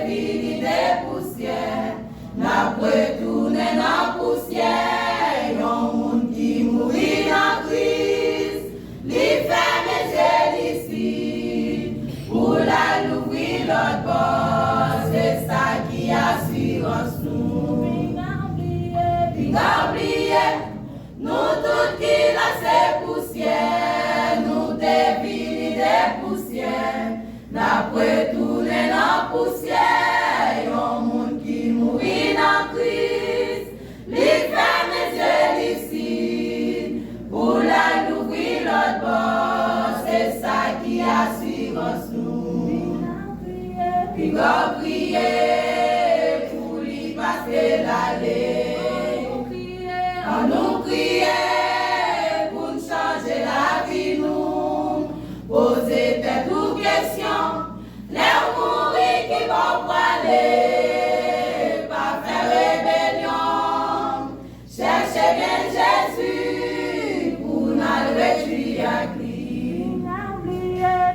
devini de poussière, n'a retourné dans poussière, yon moun qui mourit dans Christ, li ferme ici, pour la l'ouvrir l'autre bord, c'est ça qui assurance nous. Nous tout qui la c'est poussière, nous devini de poussière, n'a retourné dans poussière, yon moun qui mourit dans Christ, li ferme ici, pour la l'ouvrir l'autre bord, c'est ça qui assurance nous. Puis go prier, pour lui passer l'allée. On nous criait pour nous changer la vie, nous poser toutes questions, les mourir qui vont aller, pas faire rébellion, chercher bien Jésus pour nous réjouir à lui.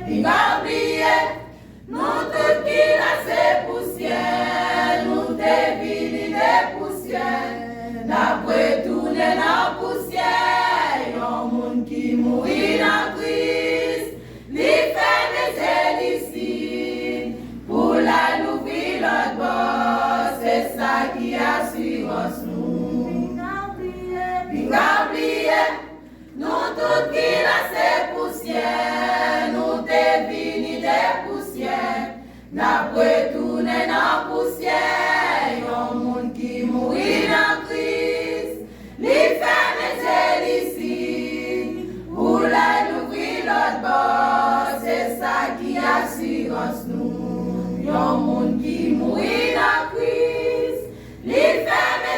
Il va oublier, nous tout qui la c'est poussière, nous devini des poussières, d'après tourner dans poussière, yon moun qui mourit dans Christ, li ferme ici, pour la l'ouvrir l'autre bord, c'est ça qui assurance nous. Puis oublier, nous tout qui la c'est poussière, nous devini des poussières, d'après tourner dans poussière, yon moun qui mourit dans Christ, li ferme ici, pour la l'ouvrir l'autre bord, c'est ça qui assurance nous. Yon moun qui mourit dans Christ, li ferme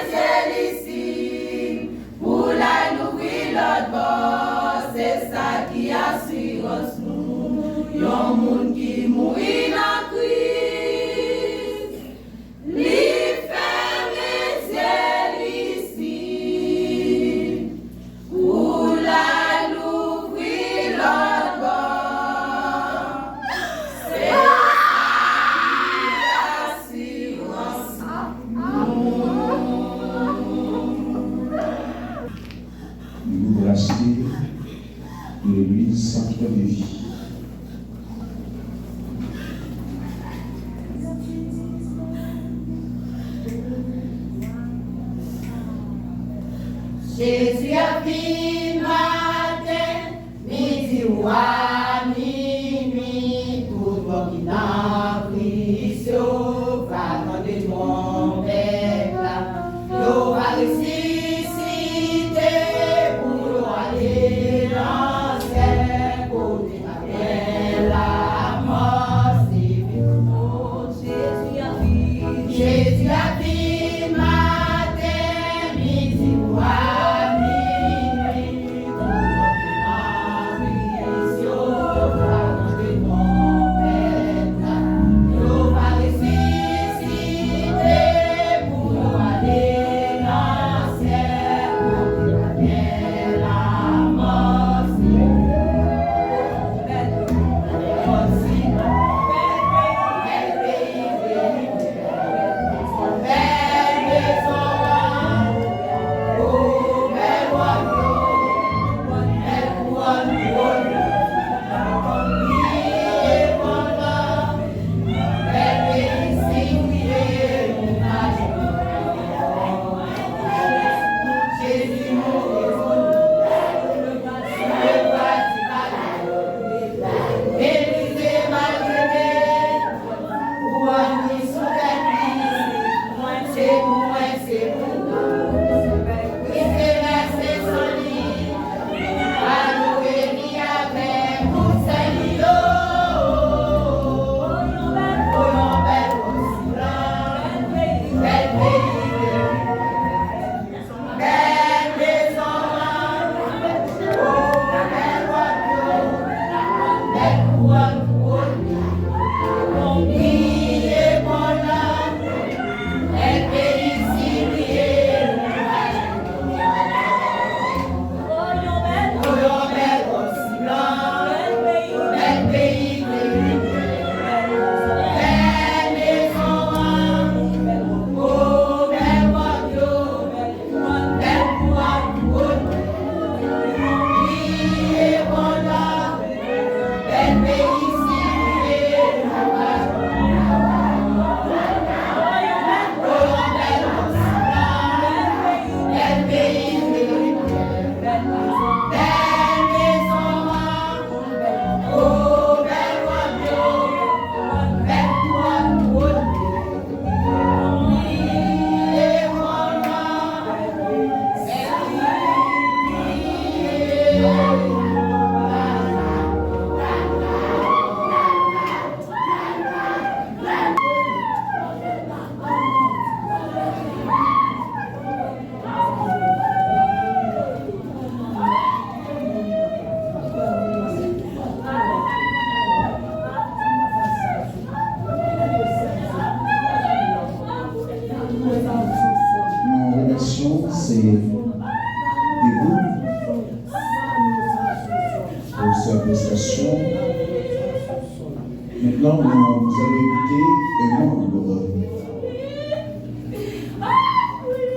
ici, pour la l'ouvrir l'autre bord, c'est ça qui assurance nous. Yon moun qui mourit dans Christ, li ferme ici, pour la l'ouvrir l'autre bord, c'est ça qui assurance nous. Nous remercions l'Église Centre de Vie. Jésus a pris matin, midi ou à minuit, tout le monde qui n'a pris sur va attendre mon père là. Yo va ressusciter pour aller dans le ciel, côté après la mort, c'est pour Jésus a pris. Jésus a pris matin, midi ou à minuit, tout le monde qui n'a pris sur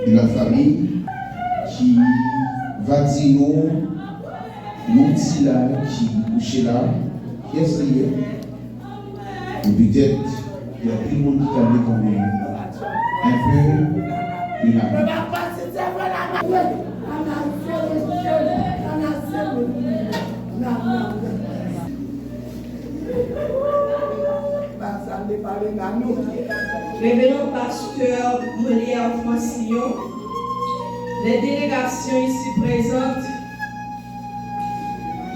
de la famille qui va dire nous petit là, qui couché là, qui est lié. Et peut-être il y a tout le monde qui t'a dit qu'on est un peu une amie. Révérend pasteur Molière Francillon, les délégations ici présentes,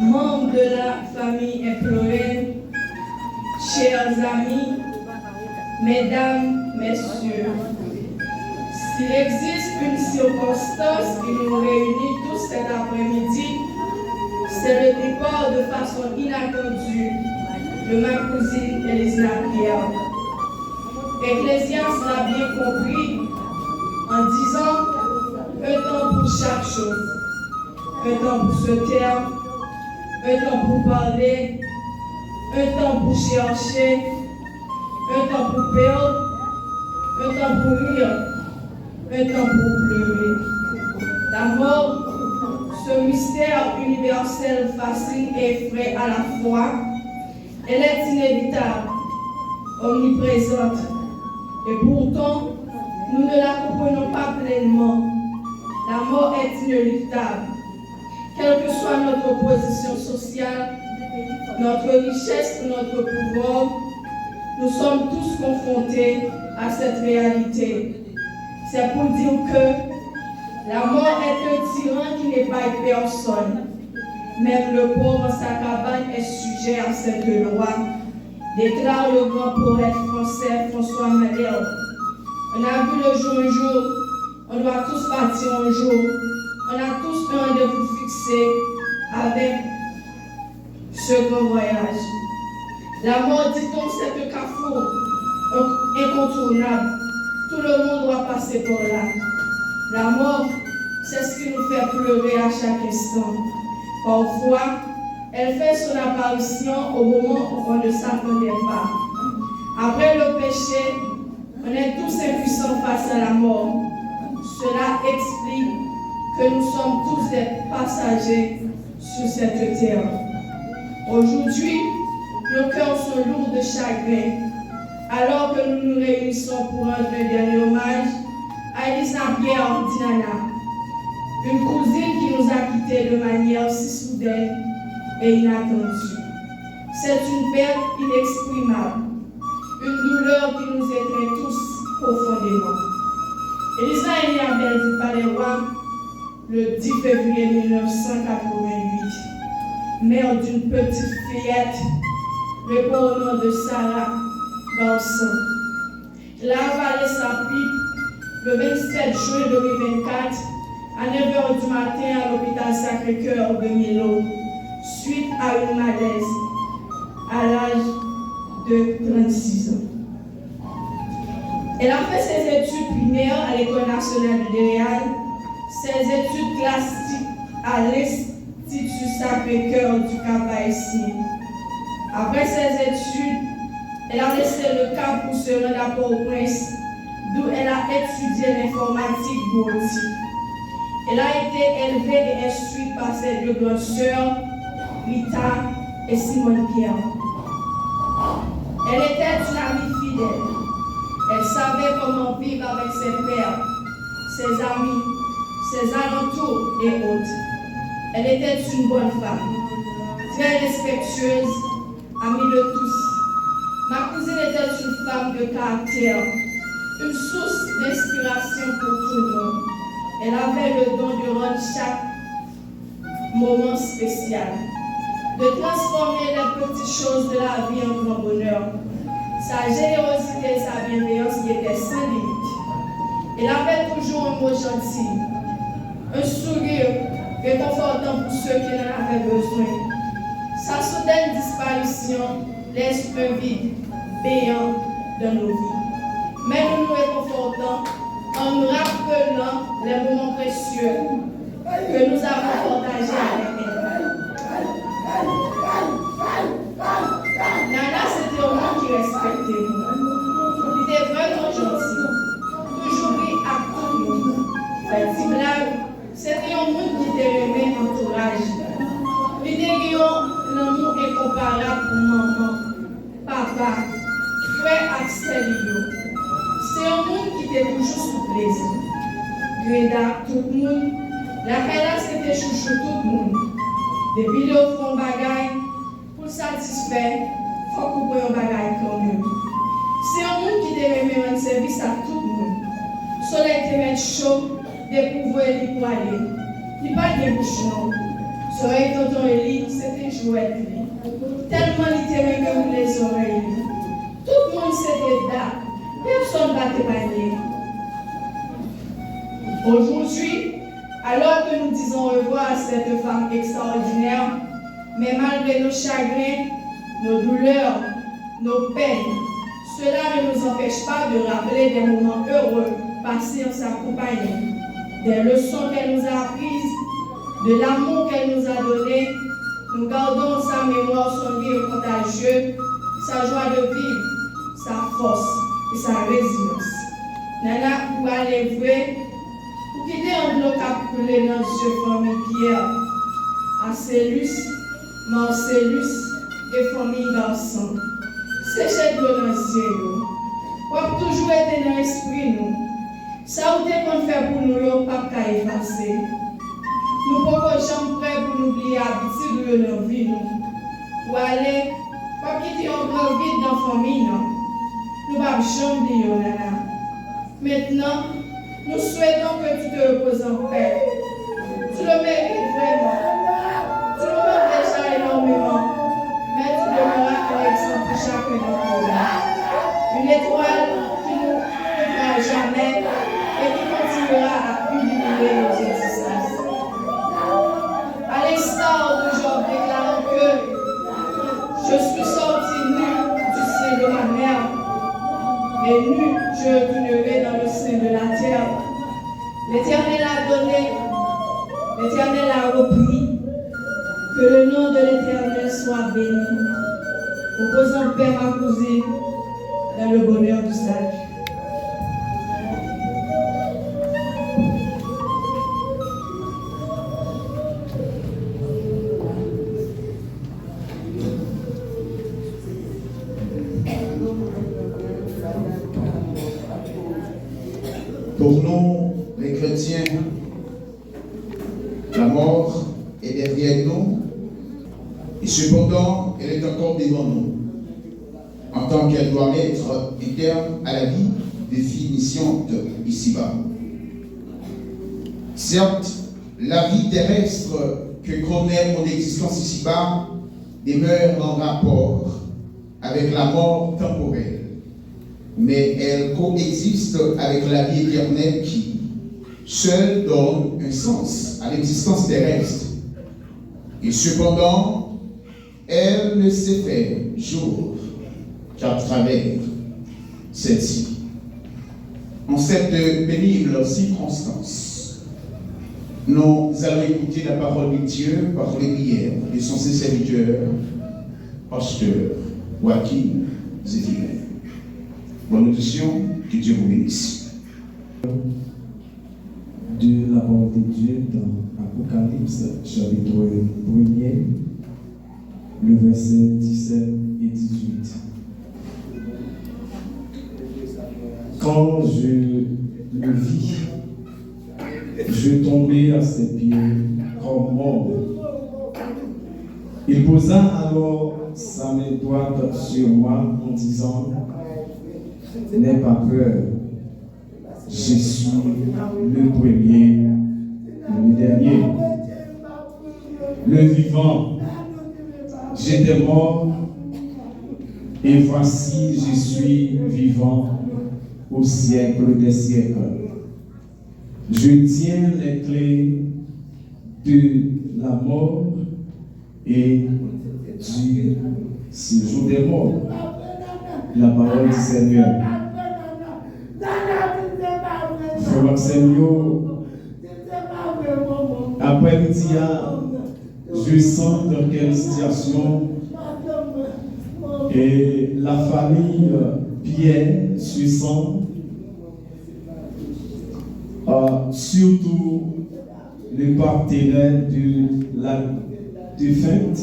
membres de la famille implorée, chers amis, mesdames, messieurs, s'il existe une circonstance qui nous réunit tous cet après-midi, c'est le départ de façon inattendue de ma cousine Elisa Pierre. Ecclésiaste l'a bien compris en disant un temps pour chaque chose, un temps pour se taire, un temps pour parler, un temps pour chercher, un temps pour perdre, un temps pour rire, un temps pour pleurer. La mort, ce mystère universel fascine et effraie à la fois. Elle est inévitable, omniprésente, et pourtant, nous ne la comprenons pas pleinement. La mort est inéluctable. Quelle que soit notre position sociale, notre richesse ou notre pouvoir, nous sommes tous confrontés à cette réalité. C'est pour dire que la mort est un tyran qui n'est pas personne. Même le pauvre en sa cabane est sujet à cette loi, déclare le grand poète français François Malherbe. On a vu le jour un jour, on doit tous partir un jour, on a tous un rendez-vous fixé avec ce grand voyage. La mort, dit-on, c'est un carrefour incontournable. Tout le monde doit passer par là. La mort, c'est ce qui nous fait pleurer à chaque instant. Parfois, elle fait son apparition au moment où on ne s'attendait pas. Après le péché, on est tous impuissants face à la mort. Cela explique que nous sommes tous des passagers sur cette terre. Aujourd'hui, nos cœurs sont lourds de chagrin, alors que nous nous réunissons pour rendre un dernier hommage à Elisa Pierre Dinana, une cousine qui nous a quittés de manière si soudaine et inattendue. C'est une perte inexprimable, une douleur qui nous étreint tous profondément. Elisa est née à Belleville-Palais-Roi le 10 février 1988, mère d'une petite fillette, répond au nom de Sarah Garçon. Elle a avalé sa pipe le 27 juin 2024 à 9h du matin à l'hôpital Sacré-Cœur de Milo, suite à une malaise à l'âge de 36 ans. Elle a fait ses études primaires à l'École nationale du Déréal, ses études classiques à l'Institut Sacré-Cœur du Cap-Haïtien. Après ses études, elle a laissé le Cap pour se rendre à Port-au-Prince, d'où elle a étudié l'informatique bureautique. Elle a été élevée et instruite par ses deux grandes sœurs, Rita et Simone Pierre. Elle était une amie fidèle. Elle savait comment vivre avec ses pères, ses amis, ses alentours et autres. Elle était une bonne femme, très respectueuse, amie de tous. Ma cousine était une femme de caractère, une source d'inspiration pour tout le monde. Elle avait le don de rendre chaque moment spécial, de transformer les petites choses de la vie en grand bonheur. Sa générosité et sa bienveillance y étaient sans limite. Elle avait toujours un mot gentil, un sourire réconfortant pour ceux qui en avaient besoin. Sa soudaine disparition laisse un vide béant dans nos vies. Mais nous nous réconfortons en nous rappelant les moments précieux que nous avons partagés avec elle. Nana, c'était un homme qui respectait nous. Il était vraiment gentil, toujours pris à tout le monde. plaisir. Greda, tout le monde. La Kayla, c'était chouchou tout le monde. Depuis le fond bagaille, pour satisfaire, il faut qu'on prenne un bagaille quand même. C'est un monde qui devait rendre service à tout le monde. Le soleil te met chaud, de pouvoir aller pour aller. Il n'y a pas de bouche non. Soleil tonton Eli, c'était jouet. Tellement il te met comme les oreilles. Tout le monde s'était là. Personne ne va te parler. Aujourd'hui, alors que nous disons au revoir à cette femme extraordinaire, mais malgré nos chagrins, nos douleurs, nos peines, cela ne nous empêche pas de rappeler des moments heureux passés en sa compagnie, des leçons qu'elle nous a apprises, de l'amour qu'elle nous a donné. Nous gardons en sa mémoire son rire contagieux, sa joie de vivre, sa force et sa résilience. Nana, pour aller vrai, pour quitter un bloc à couler dans ce famille Pierre, Acélus, Marcellus et famille garçon. C'est chez nous dans le ciel. Nous avons toujours été dans l'esprit. Ça ou est qu'on fait pour nous, nous pas qu'à effacer. Nous ne pouvons jamais prêts pour nous oublier l'habitude de nos vies. Pour aller, pas quitter un grand vide dans la famille. Nous ne pouvons jamais oublier. Maintenant, nous souhaitons que tu te reposes en paix. Tu le mérites vraiment. Tu le mérites déjà énormément. Mais tu demeuras un exemple pour chacun d'entre nous. Une étoile qui ne nous quittera jamais et qui continuera à illuminer nos existences. À l'instar de Job déclarant que je suis sorti nu du sein de ma mère et nu je retournerai dans le sein de la terre. L'Éternel a donné, l'Éternel a repris. Que le nom de l'Éternel soit béni. Reposons paix ma cousine dans le bonheur du salut. Pour nous, les chrétiens, la mort est derrière nous, et cependant, elle est encore devant nous, en tant qu'elle doit être interne à la vie définition ici-bas. Certes, la vie terrestre que connaît mon existence ici-bas demeure en rapport avec la mort temporelle, mais elle coexiste avec la vie éternelle qui, seule, donne un sens à l'existence terrestre. Et cependant, elle ne s'est fait jour qu'à travers celle-ci. En cette pénible circonstance, nous allons écouter la parole de Dieu par les prières de son serviteur, pasteur Joachim Zéphiré. Bonne audition, que Dieu vous bénisse. De la parole de Dieu dans Apocalypse, chapitre 1er, le verset 17 et 18. Quand je le vis, je tombais à ses pieds comme mort. Il posa alors sa main droite sur moi en disant: n'aie pas peur, je suis le premier, le dernier, le vivant. J'étais mort et voici je suis vivant au siècle des siècles. Je tiens les clés de la mort et du séjour des morts. La parole du Seigneur. Frère Seigneur, après-midi, je sens dans quelle situation et la famille Pierre se sent, surtout le partenaire de la défunte.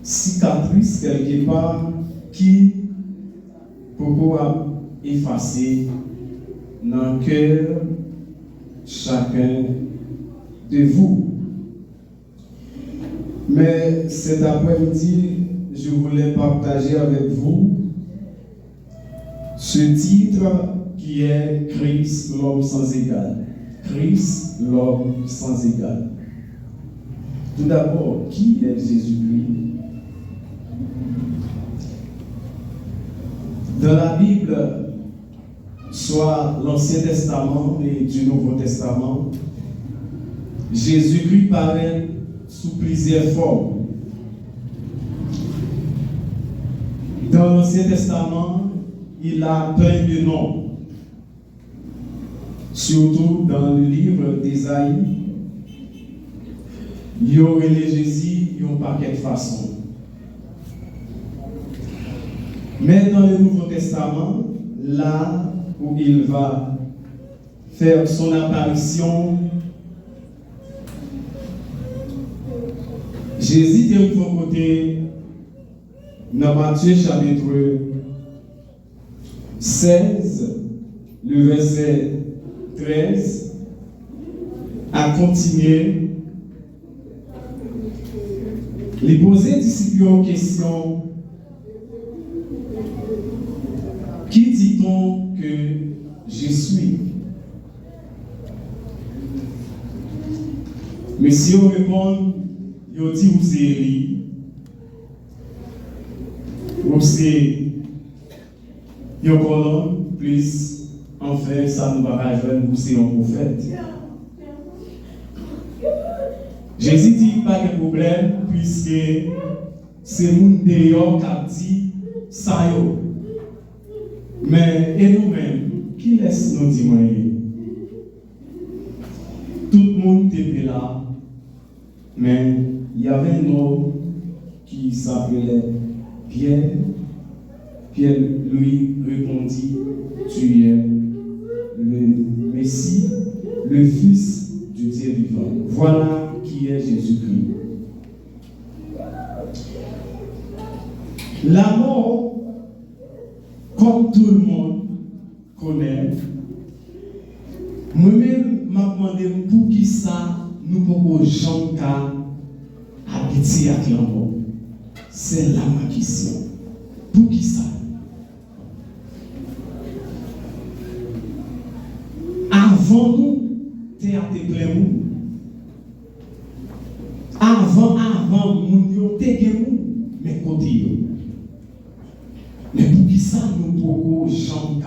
cicatrice quelque part qui pourra effacer dans le cœur chacun de vous. Mais cet après-midi, je voulais partager avec vous ce titre qui est Christ, l'homme sans égal. Christ, l'homme sans égal. Tout d'abord, qui est Jésus-Christ? Dans la Bible, soit l'Ancien Testament et du Nouveau Testament, Jésus-Christ paraît sous plusieurs formes. Dans l'Ancien Testament, il a plein de noms. Surtout dans le livre d'Ésaïe, il y aurait les Jésus, il y a un paquet de façons. Mais dans le Nouveau Testament, là où il va faire son apparition, Jésus est de mon côté dans Matthieu chapitre 16, le verset 13, à continuer. Les poser disciples une question. Qui dit-on que je suis? Mais si on répond, on dit où c'est Élie, où c'est Yokolon, plus enfin ça nous va faire où c'est un prophète. Jésus dit pas de problème puisque c'est mon dehors qui a dit ça yo. Mais et nous-mêmes, qui laisse nous dire? Tout le monde était là, mais il y avait un homme qui s'appelait Pierre. Pierre lui répondit: tu es le Messie, le Fils du Dieu vivant. Voilà qui est Jésus-Christ. La mort, comme tout le monde connaît, moi-même, je me demandé pour qui ça nous pouvons gens habiter avec la mort. C'est là ma question. Pour qui ça? Avant nous, théâtre plein monde. Avant, nous nous mais côté. Mais pour qui ça nous pouvons gens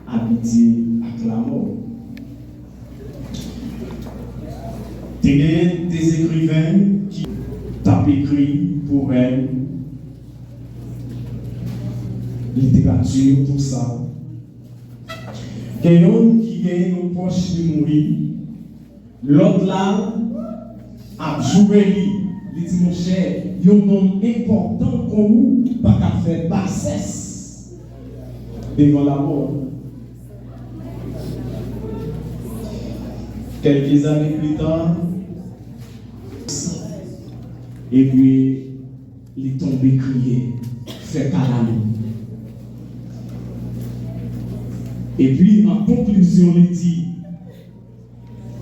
habiter avec la mort? Il y a des écrivains qui ont écrit pour elle, littérature, tout ça. Quelqu'un qui est une poche de mourir, l'autre là a joué, il dit mon cher, il y a un homme important pour vous, pas qu'à faire bassesse devant la mort. Quelques années plus tard, et puis il est tombé crier, fait calamité. Et puis en conclusion, il dit,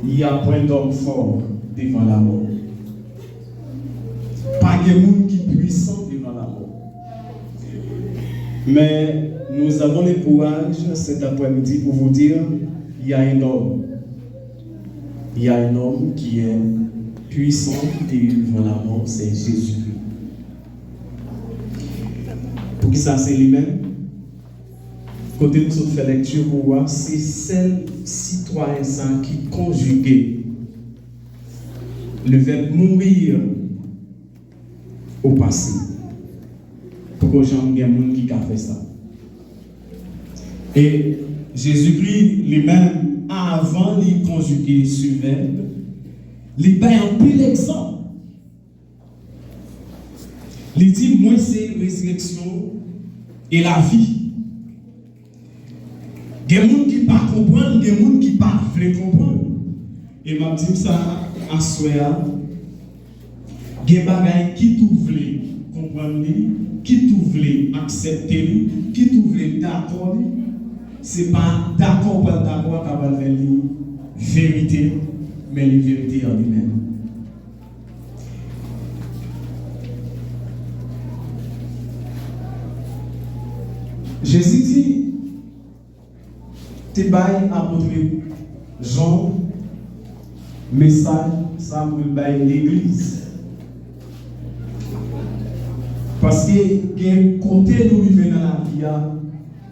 il y a point d'homme fort devant la mort. Pas de monde qui est puissant devant la mort. Mais nous avons le courage cet après-midi pour vous dire, il y a un homme. Il y a un homme qui est puissant devant la mort, c'est Jésus-Christ. Pour qui ça c'est lui-même? Côté nous fait lecture pour voir, c'est celle citoyen qui conjugue le verbe mourir au passé. Pour que j'en ai un monde qui a fait ça. Et Jésus-Christ lui-même, avant de conjuguer ce verbe, il bat un peu l'exemple. Il dit, moi c'est résurrection et la vie. Il y a des gens qui ne comprennent pas, il y a des gens qui ne veulent comprendre. Et m'a dit ça à soi, il y a des gens qui tout veulent comprendre, qui tout voulait accepter, qui tout voulait d'accord, ce n'est pas d'accord pour d'accord qui va faire la vérité, mais la vérité en lui-même. Jésus dit, tu bailles apôtre Jean, message, ça me baille l'église. Parce que, côté nous vivons dans la vie,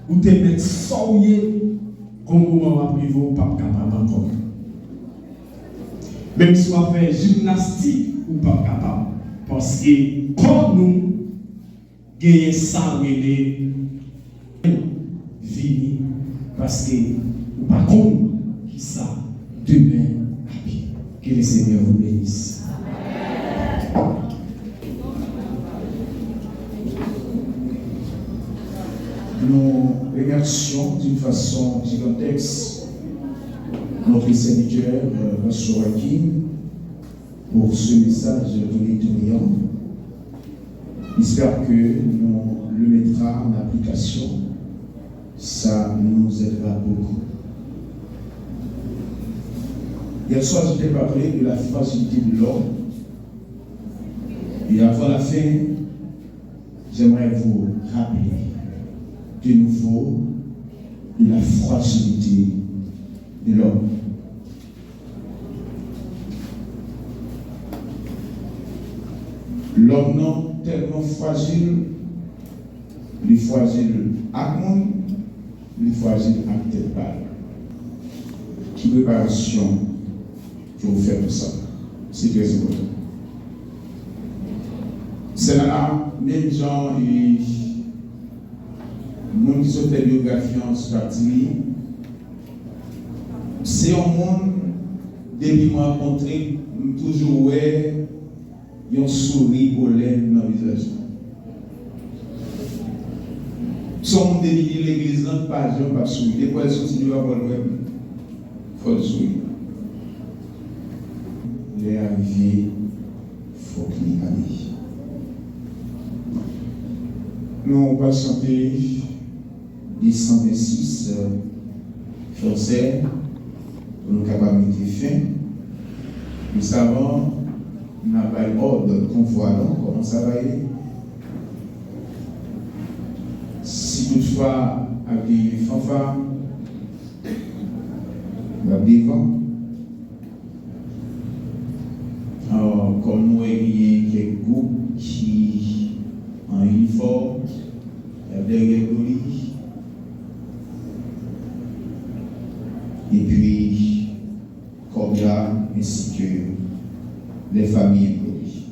où tu es sauvé, comme on va priver, pas capable encore. Même si on fait gymnastique, ou pas capable. Parce que, comme nous, gagnons ça, vini parce que ou pas comme qui ça demain à pied. Que le Seigneur vous bénisse. Nous remercions d'une façon gigantesque notre serviteur, Pasteur Joachim, pour ce message brillant. J'espère que nous le mettrons en application. Ça nous aidera beaucoup. Hier soir, je t'ai parlé de la fragilité de l'homme. Et avant la fin, j'aimerais vous rappeler de nouveau de la fragilité de l'homme. L'homme non tellement fragile, il fragile à monde, il fragile à tête balle. Qui préparation que vous faites pour ça? C'est très important. C'est là, même gens et nous qui sommes des biographies en ce parti, c'est un monde, depuis moi rencontré, toujours ouais, ils ont souri au lèvres dans le visage. Son monde de l'église n'a pas de sourire. Des fois, elles sont situées à voir le web. Il faut le sourire. Les arrivés, il faut qu'il arrive. Nous, on va chanter les 126 français pour nous capables de mettre fin. Nous savons, on n'a pas l'ordre qu'on voit là, comment ça va aller. Si toutefois, avec des fanfares, on va devant. Alors, comme nous, il y a quelques groupes qui, en uniforme, il y a derrière le lit. Et puis, Cobia, ainsi que les familles implorées.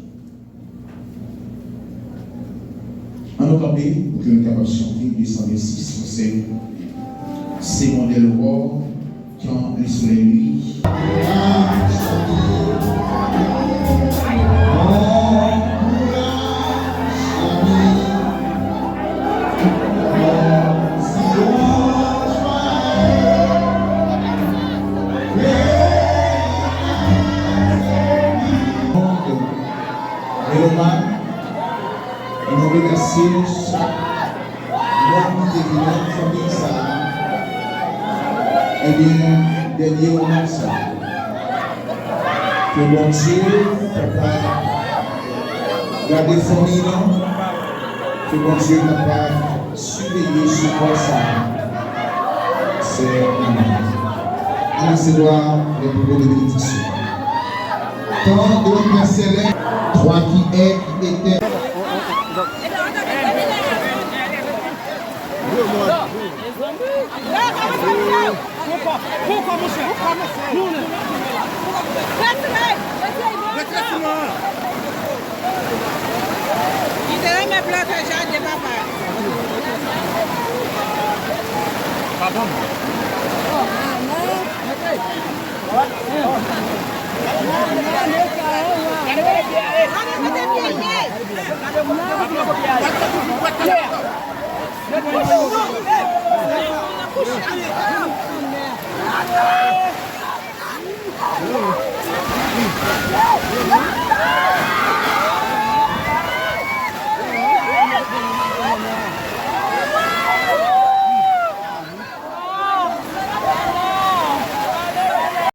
En entendez, pour que nous puissions chanter 226, c'est mon roi quand le soleil lui. Nous remercions chaque membre de notre famille ça. Eh bien, dernier moment ça. Que mon Dieu, papa, garde famille là. Que mon Dieu n'a pas surveillé sur quoi ça. C'est un recevoir les plus beaux de bénédiction. Tant de Père Céleste, toi qui es, qui étais. Pourquoi mon cher? Il devrait me protéger de papa. Pardon. Oh,